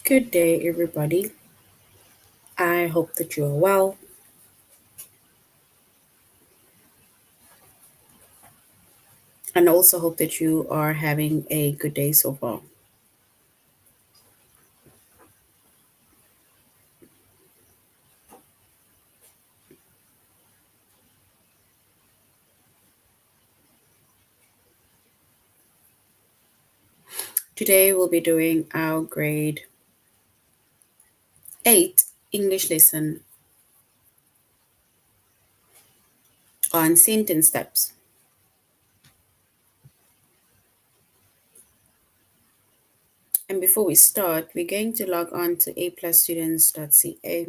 Good day, everybody. I hope that you are well, and also hope that you are having a good day so far. Today, we'll be doing our grade 8 English lesson on sentence steps. And before we start, we're going to log on to aplusstudents.ca.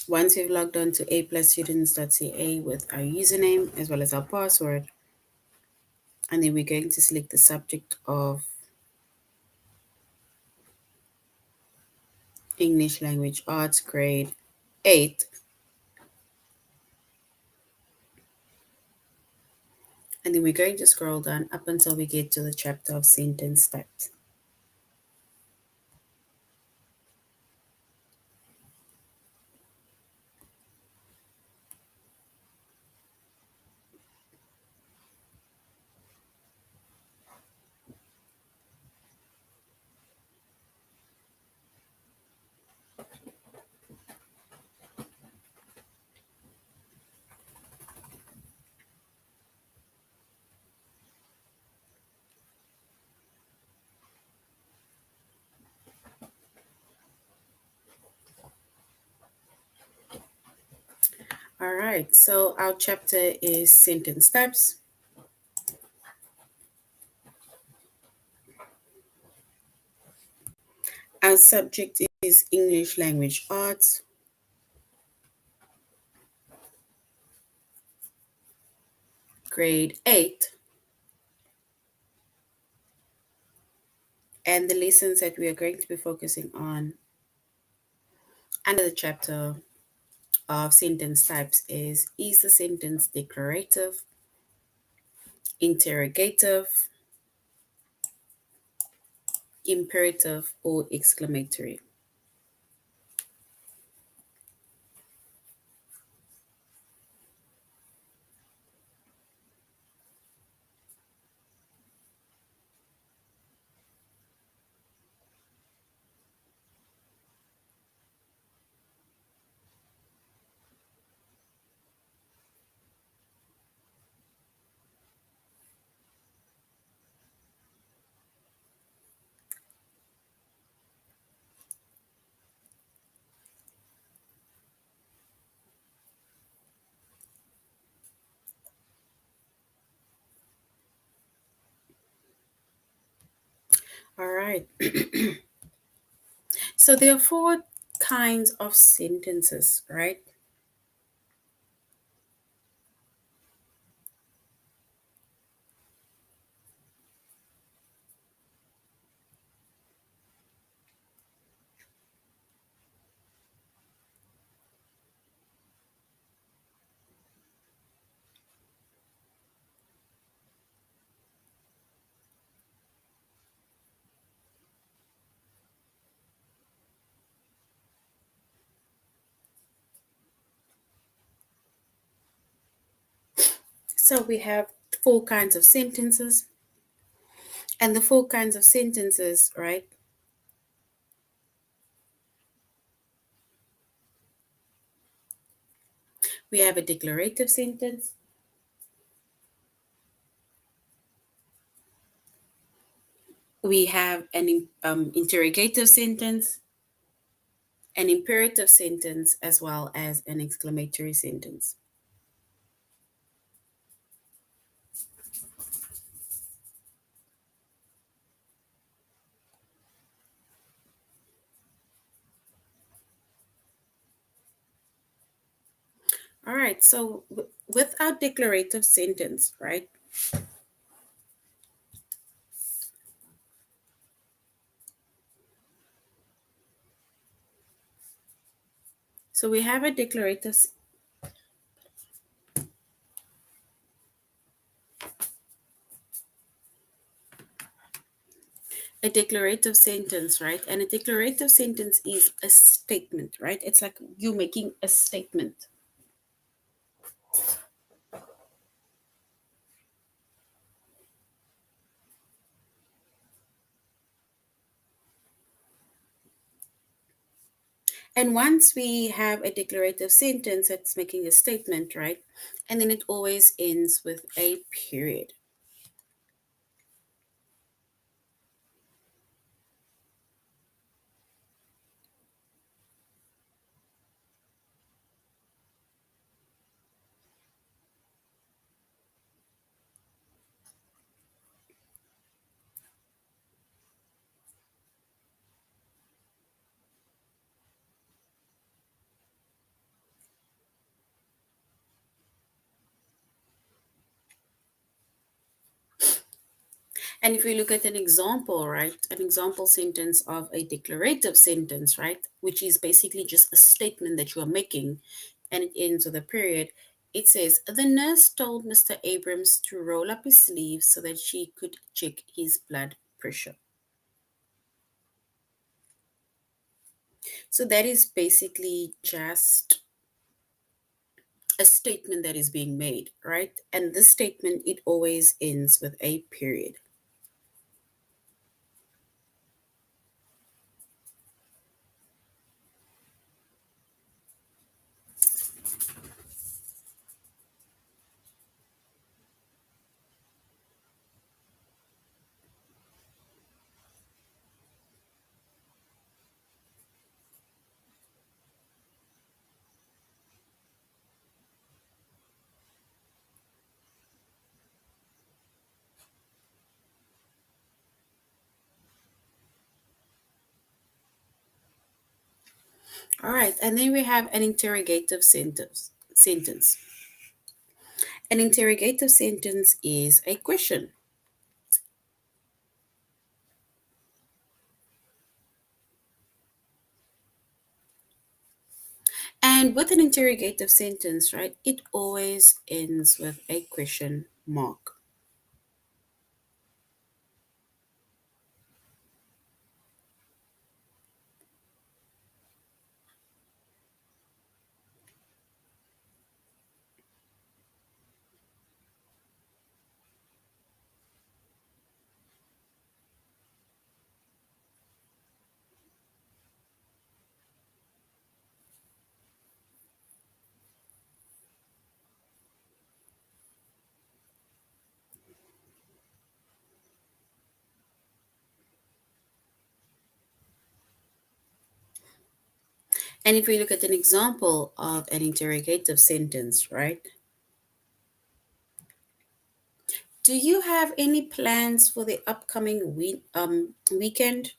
Once we've logged on to aplusstudents.ca with our username as well as our password, and then we're going to select the subject of English Language Arts grade 8. And then we're going to scroll down up until we get to the chapter of sentence types. All right, so our chapter is sentence types. Our subject is English Language Arts. Grade 8. And the lessons that we are going to be focusing on under the chapter of sentence types is the sentence declarative, interrogative, imperative, or exclamatory? All right. So there are four kinds of sentences, right? So we have four kinds of sentences. And the four kinds of sentences, right? We have a declarative sentence, we have an interrogative sentence, an imperative sentence, as well as an exclamatory sentence. All right, so with our declarative sentence, right? So we have a declarative sentence, right? And a declarative sentence is a statement, right? It's like you making a statement. And once we have a declarative sentence, it's making a statement, right? And then it always ends with a period. And if we look at an example, right, an example sentence of a declarative sentence, right, which is basically just a statement that you are making and it ends with a period, it says, the nurse told Mr. Abrams to roll up his sleeves so that she could check his blood pressure. So that is basically just a statement that is being made, right? And this statement, it always ends with a period. All right, and then we have an interrogative sentence. An interrogative sentence is a question. And with an interrogative sentence, right, it always ends with a question mark. And if we look at an example of an interrogative sentence, right, do you have any plans for the upcoming weekend?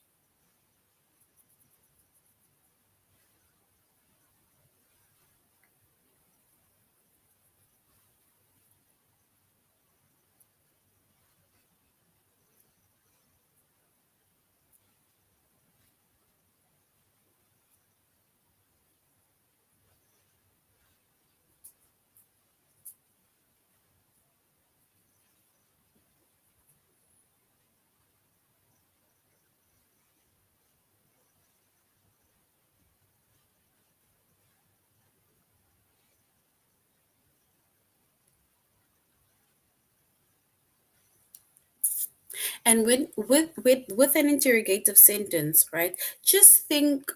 And with an interrogative sentence, right, just think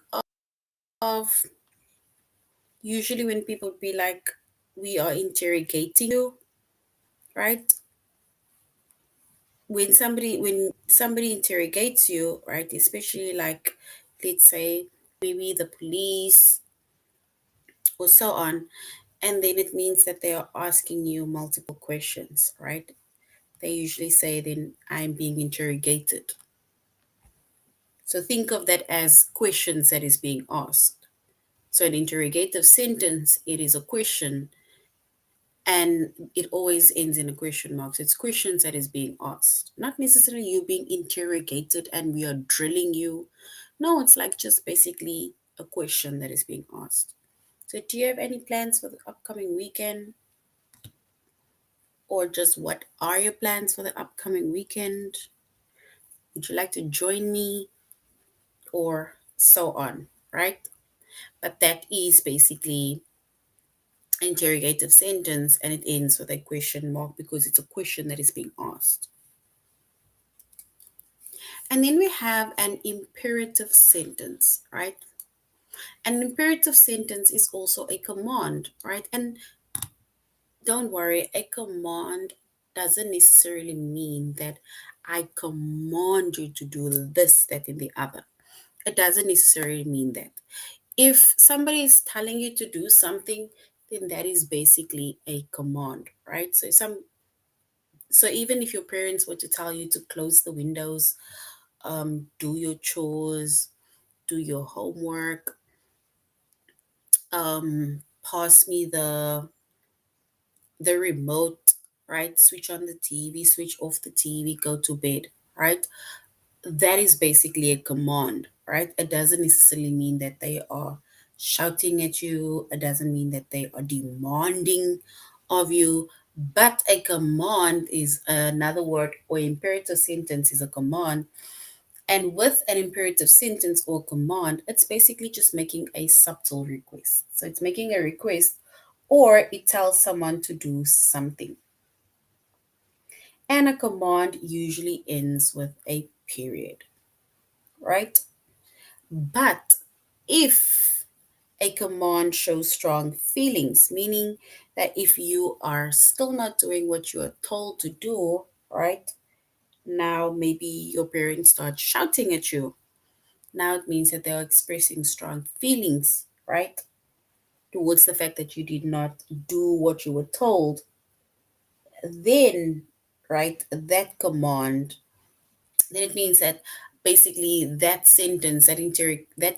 of usually when people be like, we are interrogating you, right? When somebody interrogates you, right, especially like, let's say maybe the police or so on, and then it means that they are asking you multiple questions, right? They usually say, then I'm being interrogated. So think of that as questions that is being asked. So an interrogative sentence, it is a question and it always ends in a question mark. So it's questions that is being asked, not necessarily you being interrogated and we are drilling you. No, it's like just basically a question that is being asked. So, do you have any plans for the upcoming weekend? Or just what are your plans for the upcoming weekend? Would you like to join me? Or so on, right? But that is basically interrogative sentence and it ends with a question mark because it's a question that is being asked. And then we have an imperative sentence, right? An imperative sentence is also a command, right? And don't worry, a command doesn't necessarily mean that I command you to do this, that, and the other. It doesn't necessarily mean that. If somebody is telling you to do something, then that is basically a command, right? So even if your parents were to tell you to close the windows, do your chores, do your homework, pass me the remote, right? Switch on the TV, switch off the TV, go to bed, right? That is basically a command, right? It doesn't necessarily mean that they are shouting at you, it doesn't mean that they are demanding of you. But a command is another word, or imperative sentence is a command. And with an imperative sentence or command, it's basically just making a subtle request. So it's making a request or it tells someone to do something. And a command usually ends with a period, right? But if a command shows strong feelings, meaning that if you are still not doing what you are told to do, right? Now maybe your parents start shouting at you. Now it means that they're expressing strong feelings, right? Towards the fact that you did not do what you were told. Then, right, that command, then it means that basically that sentence, that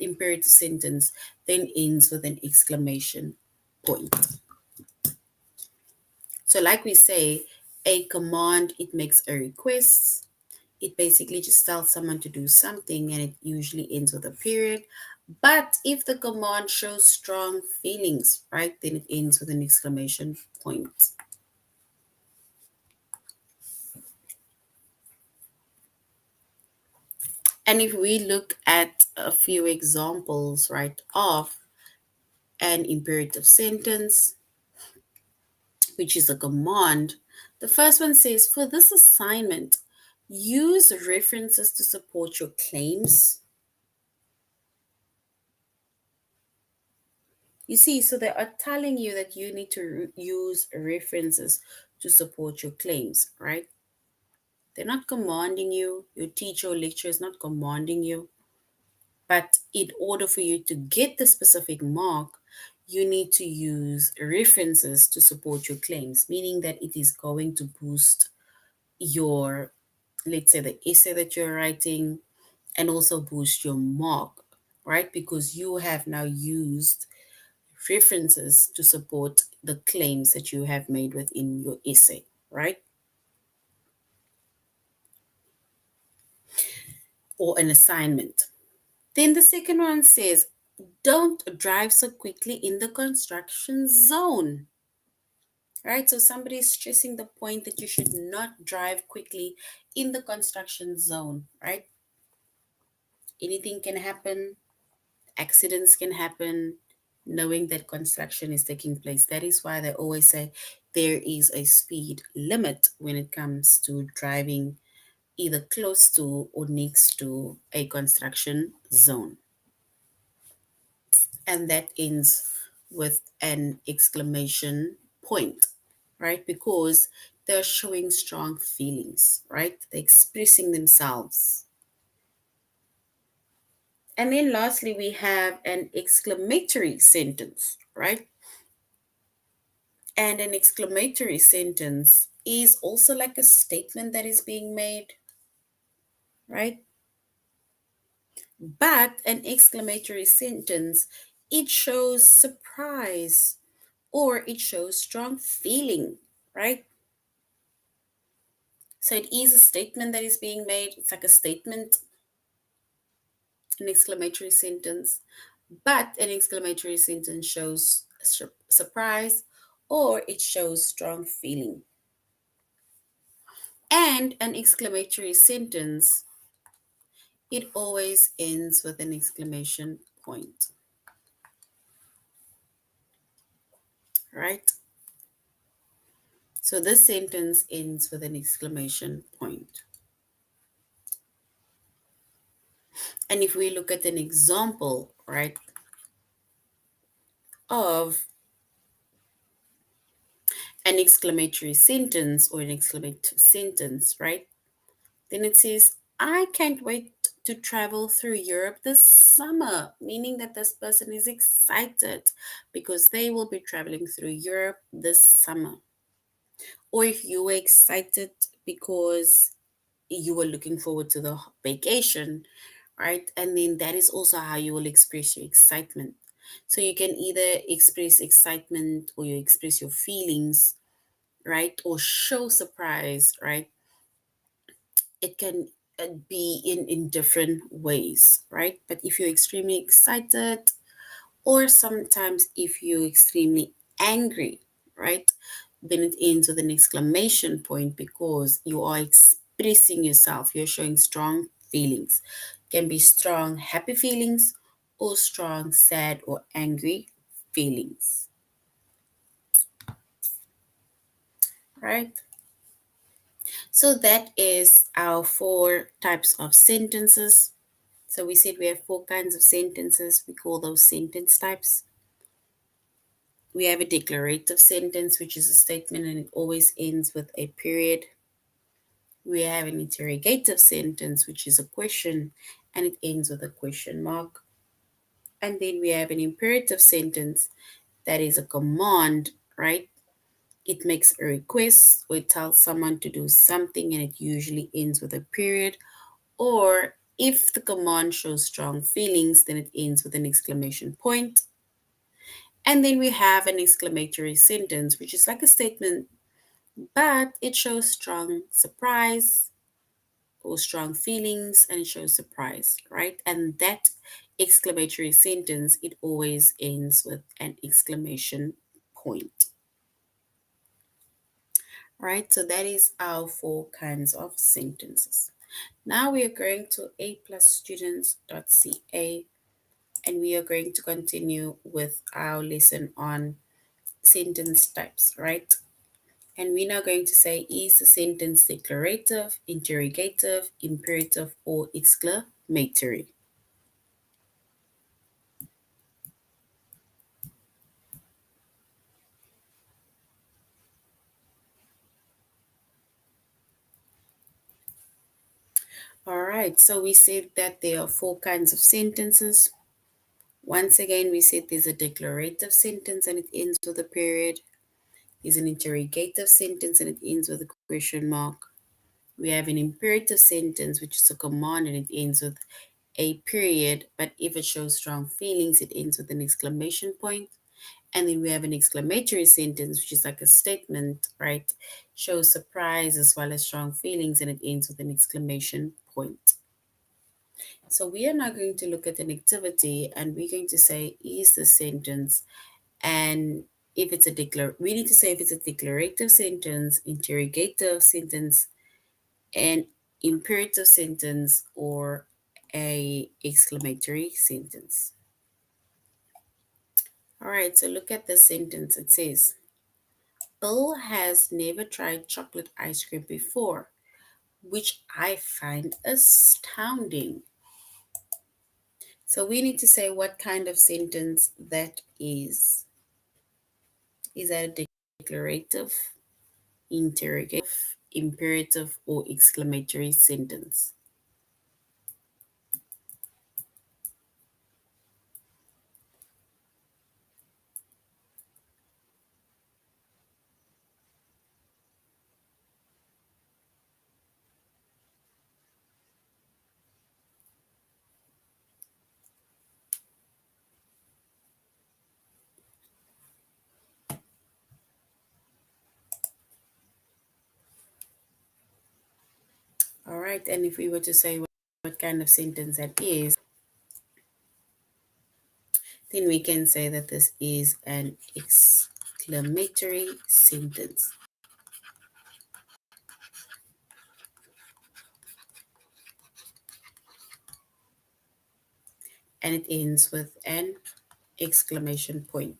imperative sentence, then ends with an exclamation point. So, like we say, a command, it makes a request. It basically just tells someone to do something and it usually ends with a period. But if the command shows strong feelings, right, then it ends with an exclamation point. And if we look at a few examples, right, of an imperative sentence, which is a command, the first one says, for this assignment, use references to support your claims. You see, so they are telling you that you need to use references to support your claims, right? They're not commanding you, your teacher or lecturer is not commanding you. But in order for you to get the specific mark, you need to use references to support your claims, meaning that it is going to boost your, let's say, the essay that you're writing and also boost your mark, right? Because you have now used references to support the claims that you have made within your essay, right? Or an assignment. Then the second one says, don't drive so quickly in the construction zone. Right? So somebody is stressing the point that you should not drive quickly in the construction zone, right? Anything can happen, accidents can happen, knowing that construction is taking place. That is why they always say there is a speed limit when it comes to driving either close to or next to a construction zone. And that ends with an exclamation point, right? Because they're showing strong feelings, right? They're expressing themselves. And then lastly, we have an exclamatory sentence, right? And an exclamatory sentence is also like a statement that is being made, right? But an exclamatory sentence, it shows surprise or it shows strong feeling, right? So it is a statement that is being made. It's like a statement, an exclamatory sentence. But an exclamatory sentence shows surprise or it shows strong feeling. And an exclamatory sentence, it always ends with an exclamation point, right? So this sentence ends with an exclamation point. And if we look at an example, right, of an exclamatory sentence or an exclamative sentence, right, then it says, I can't wait to travel through Europe this summer, meaning that this person is excited because they will be traveling through Europe this summer. Or if you were excited because you were looking forward to the vacation, right? And then that is also how you will express your excitement. So you can either express excitement or you express your feelings, right? Or show surprise, right? It can be in different ways, right? But if you're extremely excited, or sometimes if you're extremely angry, right, then it ends with an exclamation point because you are expressing yourself, you're showing strong feelings. Can be strong happy feelings or strong sad or angry feelings, right? So that is our four types of sentences. So we said we have four kinds of sentences. We call those sentence types. We have a declarative sentence, which is a statement and it always ends with a period. We have an interrogative sentence, which is a question and it ends with a question mark. And then we have an imperative sentence that is a command, right? It makes a request or it tells someone to do something and it usually ends with a period. Or if the command shows strong feelings, then it ends with an exclamation point. And then we have an exclamatory sentence, which is like a statement, but it shows strong surprise or strong feelings and it shows surprise, right? And that exclamatory sentence, it always ends with an exclamation point, right? So that is our four kinds of sentences. Now we are going to aplusstudents.ca and we are going to continue with our lesson on sentence types, right? And we're now going to say, is the sentence declarative, interrogative, imperative, or exclamatory? All right, so we said that there are four kinds of sentences. Once again, we said there's a declarative sentence and it ends with a period. There's an interrogative sentence and it ends with a question mark. We have an imperative sentence, which is a command and it ends with a period, but if it shows strong feelings, it ends with an exclamation point. And then we have an exclamatory sentence, which is like a statement, right? Shows surprise as well as strong feelings, and it ends with an exclamation point. So we are now going to look at an activity and we're going to say, is the sentence, and if it's a we need to say if it's a declarative sentence, interrogative sentence, an imperative sentence, or a exclamatory sentence. All right, so look at the sentence. It says, Bill has never tried chocolate ice cream before, which I find astounding. So we need to say what kind of sentence that is. Is that a declarative, interrogative, imperative, or exclamatory sentence? All right, and if we were to say what kind of sentence that is, then we can say that this is an exclamatory sentence. And it ends with an exclamation point.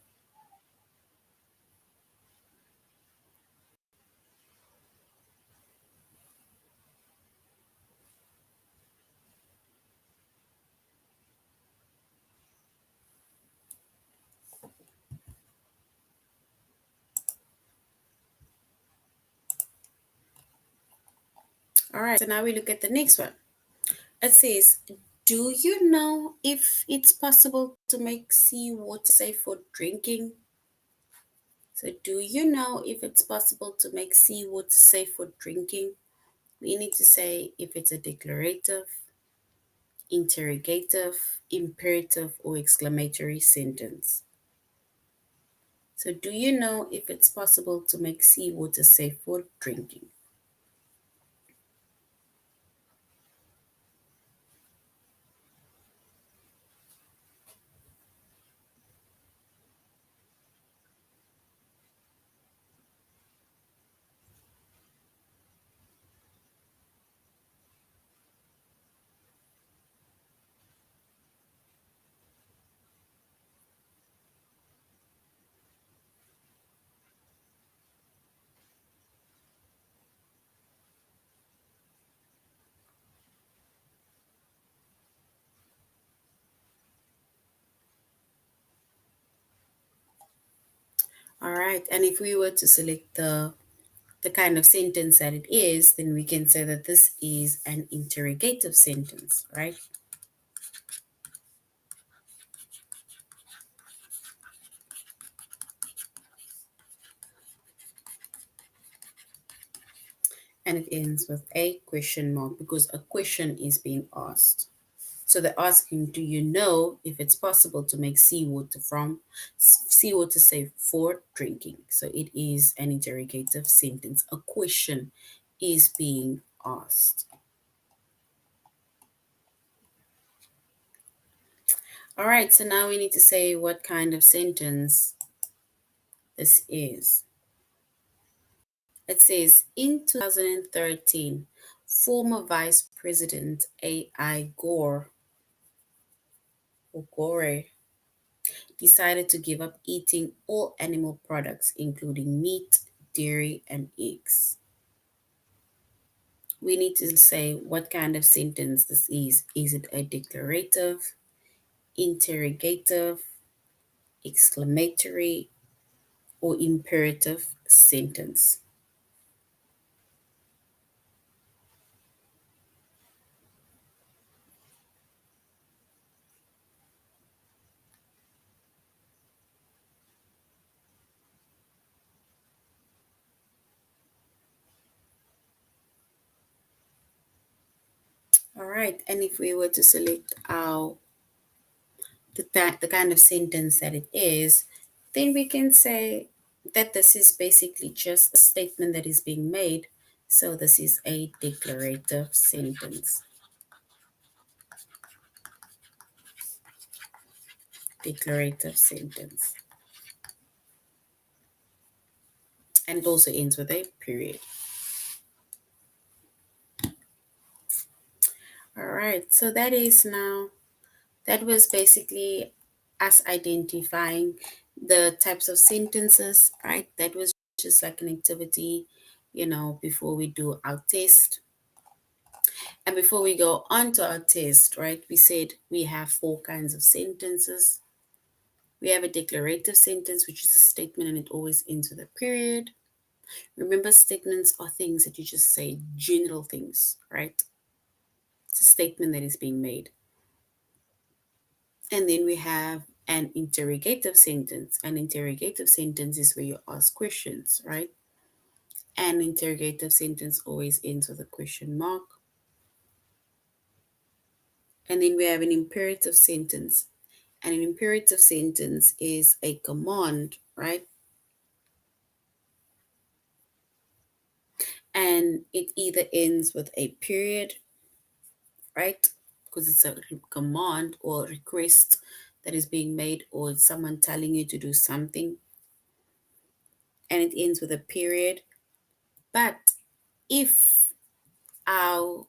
All right, so now we look at the next one. It says, do you know if it's possible to make seawater safe for drinking? So, do you know if it's possible to make seawater safe for drinking? We need to say if it's a declarative, interrogative, imperative, or exclamatory sentence. So, do you know if it's possible to make seawater safe for drinking? All right, and if we were to select the kind of sentence that it is, then we can say that this is an interrogative sentence, right? And it ends with a question mark because a question is being asked. So they're asking, do you know if it's possible to make seawater safe for drinking? So it is an interrogative sentence. A question is being asked. All right, so now we need to say what kind of sentence this is. It says, in 2013, former Vice President A.I. Gore decided to give up eating all animal products, including meat, dairy, and eggs. We need to say what kind of sentence this is. Is it a declarative, interrogative, exclamatory, or imperative sentence? All right, and if we were to select the kind of sentence that it is, then we can say that this is basically just a statement that is being made. So this is a declarative sentence. Declarative sentence. And it also ends with a period. All right, so that was basically us identifying the types of sentences, right? That was just like an activity, before we do our test. And before we go on to our test, right, we said we have four kinds of sentences. We have a declarative sentence, which is a statement and it always ends with a period. Remember, statements are things that you just say, general things, right? It's a statement that is being made. And then we have an interrogative sentence. An interrogative sentence is where you ask questions, right? An interrogative sentence always ends with a question mark. And then we have an imperative sentence. And an imperative sentence is a command, right? And it either ends with a period, right? Because it's a command or request that is being made, or it's someone telling you to do something, and it ends with a period. But if our,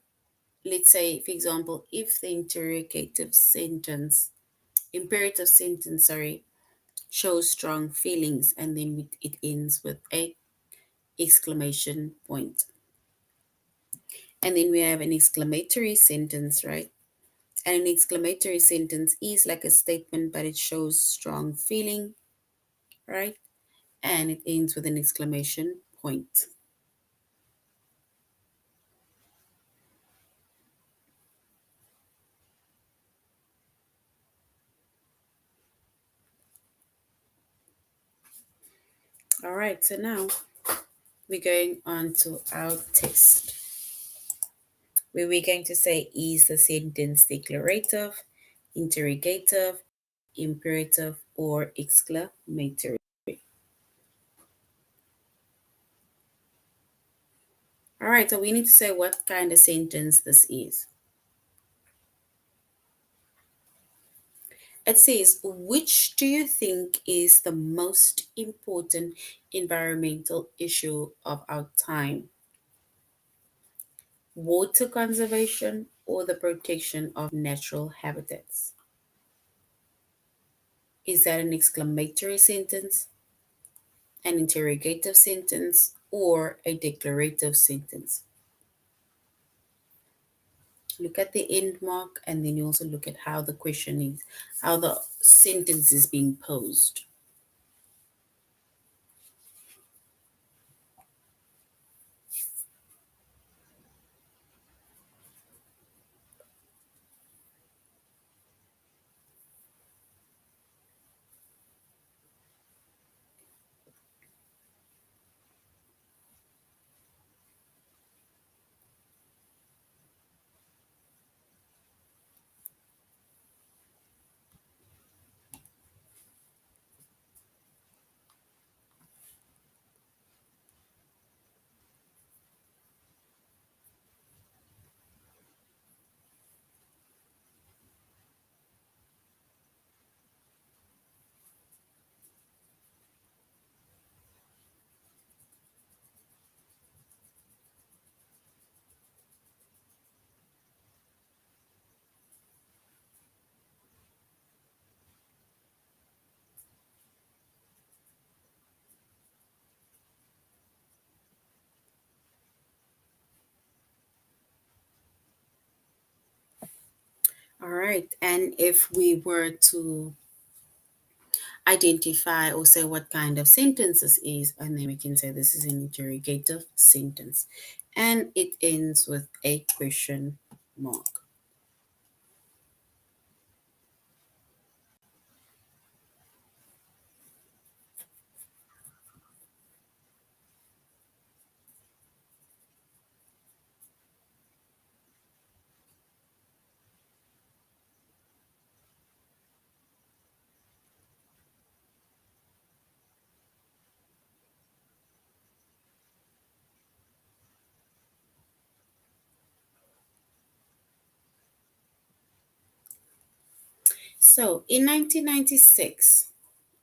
let's say, for example, if the imperative sentence, sorry, shows strong feelings, and then it ends with a exclamation point. And then we have an exclamatory sentence, right? And an exclamatory sentence is like a statement, but it shows strong feeling, right? And it ends with an exclamation point. All right, so now we're going on to our test, where we're going to say, is the sentence declarative, interrogative, imperative, or exclamatory? All right, so we need to say what kind of sentence this is. It says, which do you think is the most important environmental issue of our time? Water conservation or the protection of natural habitats? Is that an exclamatory sentence, an interrogative sentence, or a declarative sentence? Look at the end mark, and then you also look at how the question is, how the sentence is being posed. All right, and if we were to identify or say what kind of sentence this is, and then we can say this is an interrogative sentence. And it ends with a question mark. So in 1996,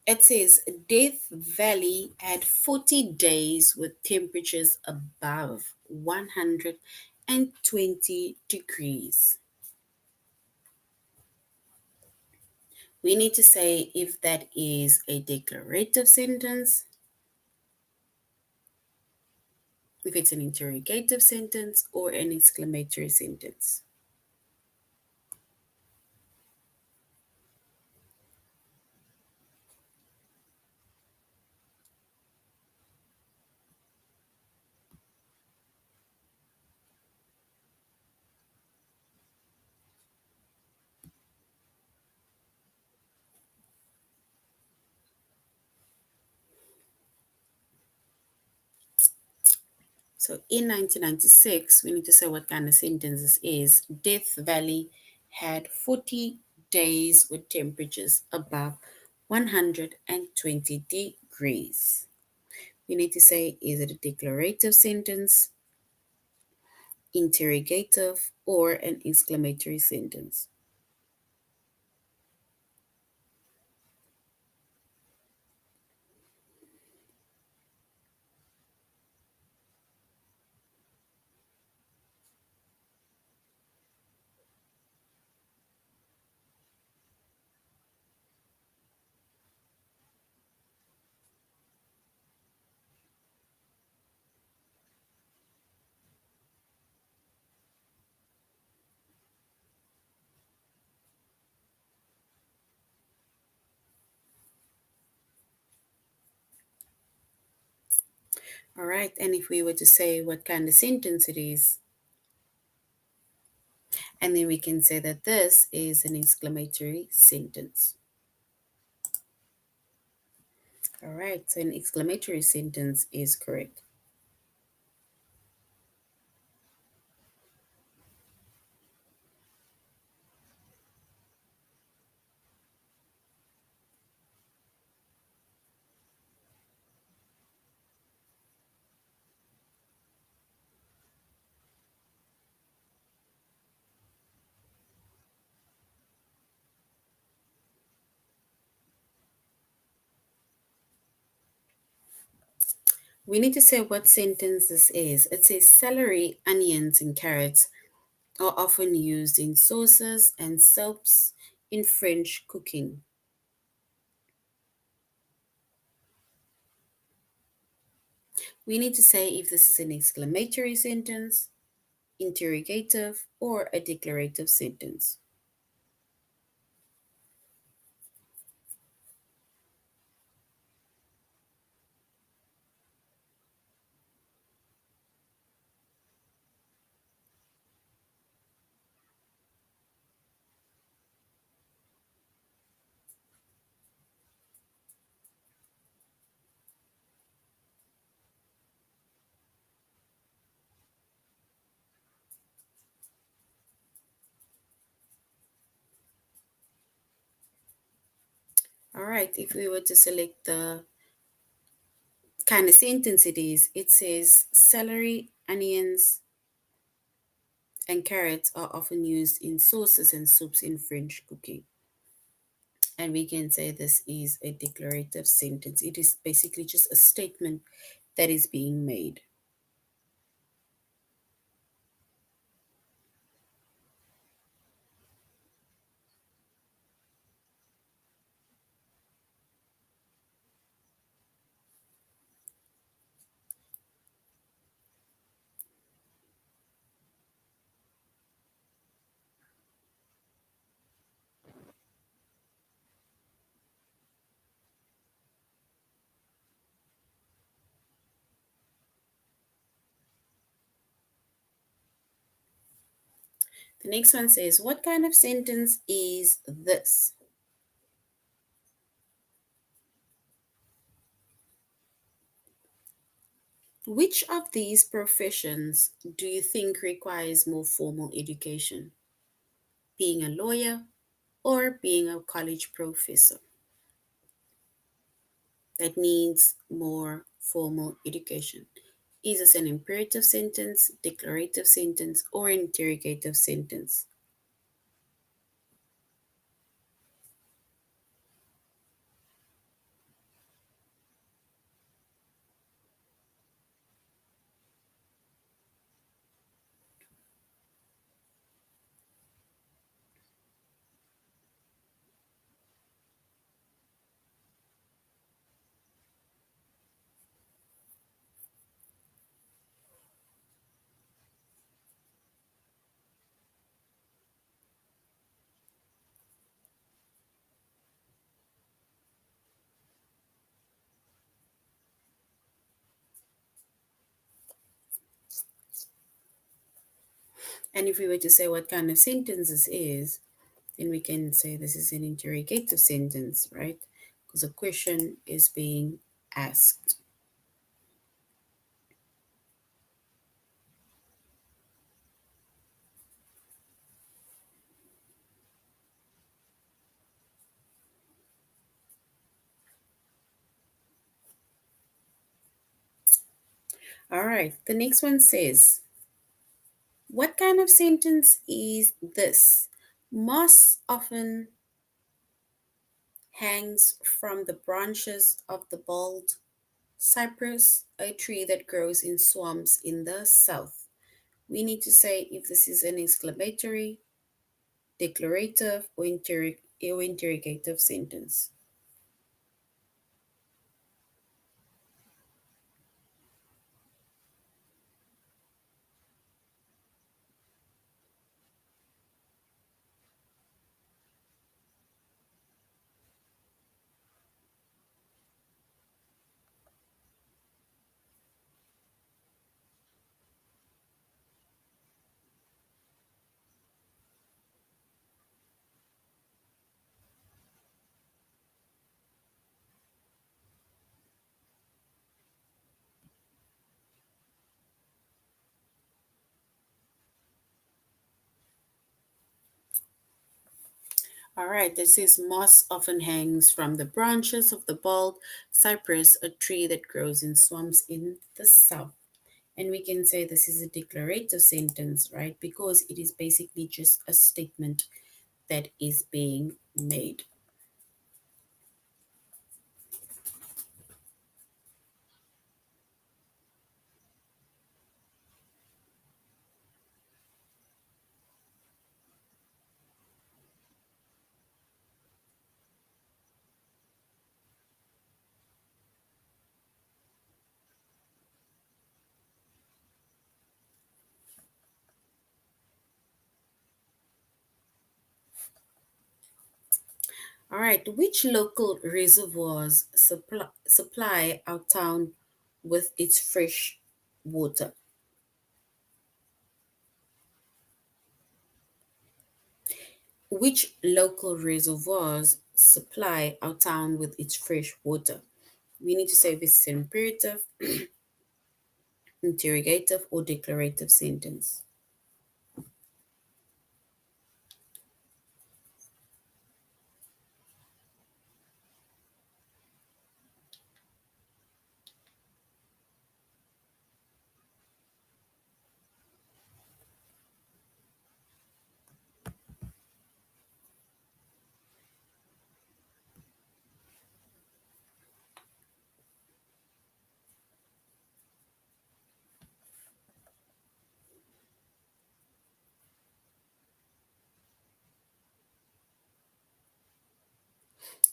it says Death Valley had 40 days with temperatures above 120 degrees. We need to say if that is a declarative sentence, if it's an interrogative sentence, or an exclamatory sentence. So in 1996, we need to say what kind of sentence this is. Death Valley had 40 days with temperatures above 120 degrees. We need to say, is it a declarative sentence, interrogative, or an exclamatory sentence? All right, and if we were to say what kind of sentence it is, and then we can say that this is an exclamatory sentence. All right, so an exclamatory sentence is correct. We need to say what sentence this is. It says celery, onions, and carrots are often used in sauces and soups in French cooking. We need to say if this is an exclamatory sentence, interrogative, or a declarative sentence. All right, if we were to select the kind of sentence it says celery, onions, and carrots are often used in sauces and soups in French cooking. And we can say this is a declarative sentence. It is basically just a statement that is being made. The next one says, what kind of sentence is this? Which of these professions do you think requires more formal education? Being a lawyer or being a college professor? That needs more formal education. Is this an imperative sentence, declarative sentence, or interrogative sentence? And if we were to say what kind of sentence this is, then we can say this is an interrogative sentence, right? Because a question is being asked. All right, the next one says, what kind of sentence is this? Moss often hangs from the branches of the bald cypress, a tree that grows in swamps in the south. We need to say if this is an exclamatory, declarative, or interrogative sentence. All right, this is moss often hangs from the branches of the bald cypress, a tree that grows in swamps in the south. And we can say this is a declarative sentence, right? Because it is basically just a statement that is being made. All right, which local reservoirs supply our town with its fresh water? Which local reservoirs supply our town with its fresh water? We need to say this is an imperative, interrogative, or declarative sentence.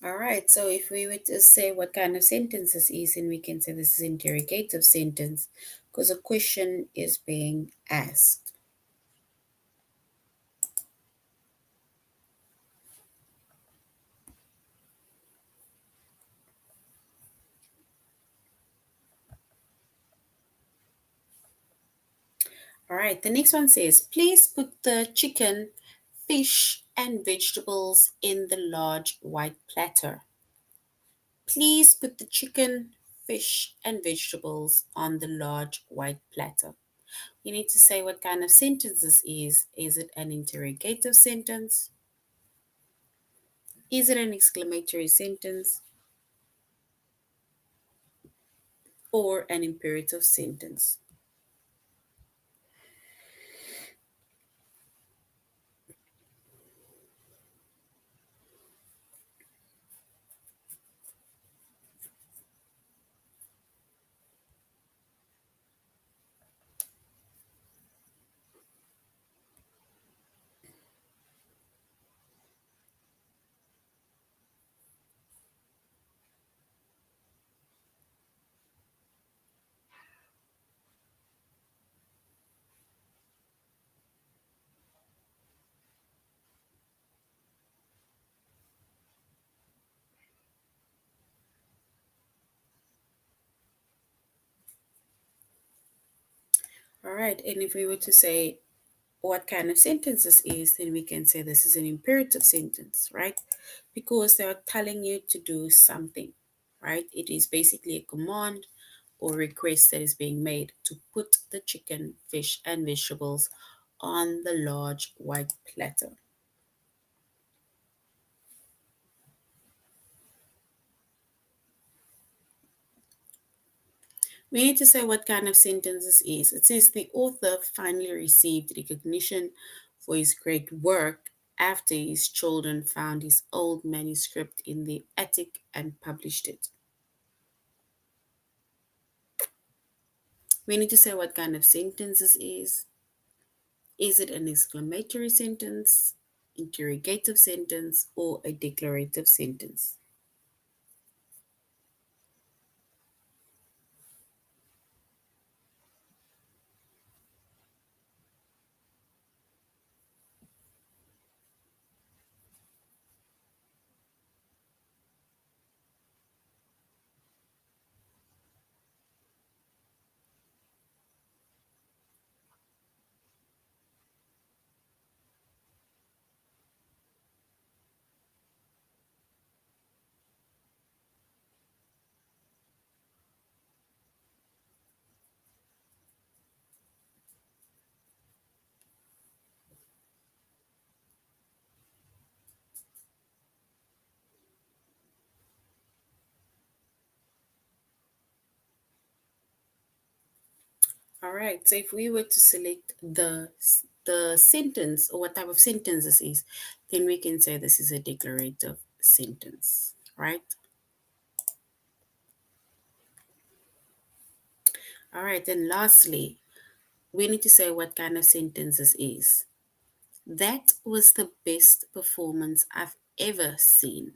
All right, so if we were to say what kind of sentence this is, then we can say this is interrogative sentence because a question is being asked. All right, the next one says, please put the chicken, fish, and vegetables in the large white platter. Please put the chicken, fish, and vegetables on the large white platter. You need to say what kind of sentence this is. Is it an interrogative sentence? Is it an exclamatory sentence? Or an imperative sentence? All right, and if we were to say what kind of sentence this is, then we can say this is an imperative sentence, right? Because they are telling you to do something, right? It is basically a command or request that is being made to put the chicken, fish, and vegetables on the large white platter. We need to say what kind of sentence this is. It says the author finally received recognition for his great work after his children found his old manuscript in the attic and published it. We need to say what kind of sentence this is. Is it an exclamatory sentence, interrogative sentence, or a declarative sentence? All right. So if we were to select the sentence or what type of sentence this is, then we can say this is a declarative sentence, right? All right. Then lastly, we need to say what kind of sentence this is. That was the best performance I've ever seen.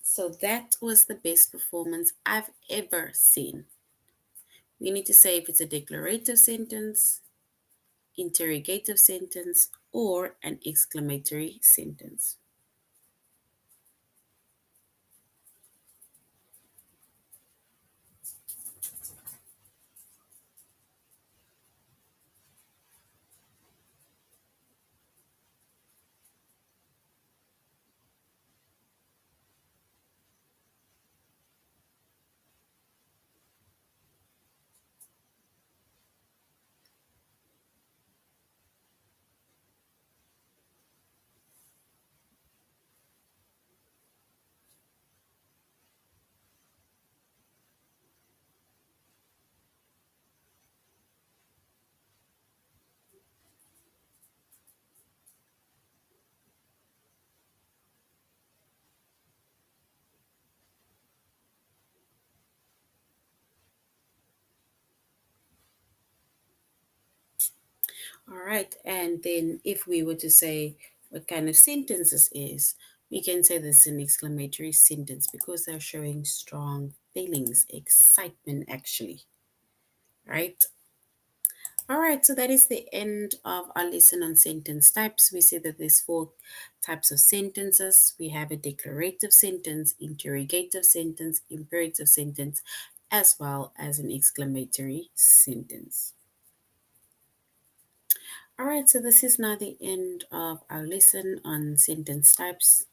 So that was the best performance I've ever seen. We need to say if it's a declarative sentence, interrogative sentence, or an exclamatory sentence. All right, and then if we were to say what kind of sentence this is, we can say this is an exclamatory sentence because they're showing strong feelings, excitement actually, right? All right, so that is the end of our lesson on sentence types. We see that there's four types of sentences. We have a declarative sentence, interrogative sentence, imperative sentence, as well as an exclamatory sentence. All right, so this is now the end of our lesson on sentence types.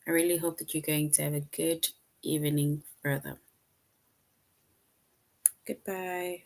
I really hope that you're going to have a good evening further. Goodbye.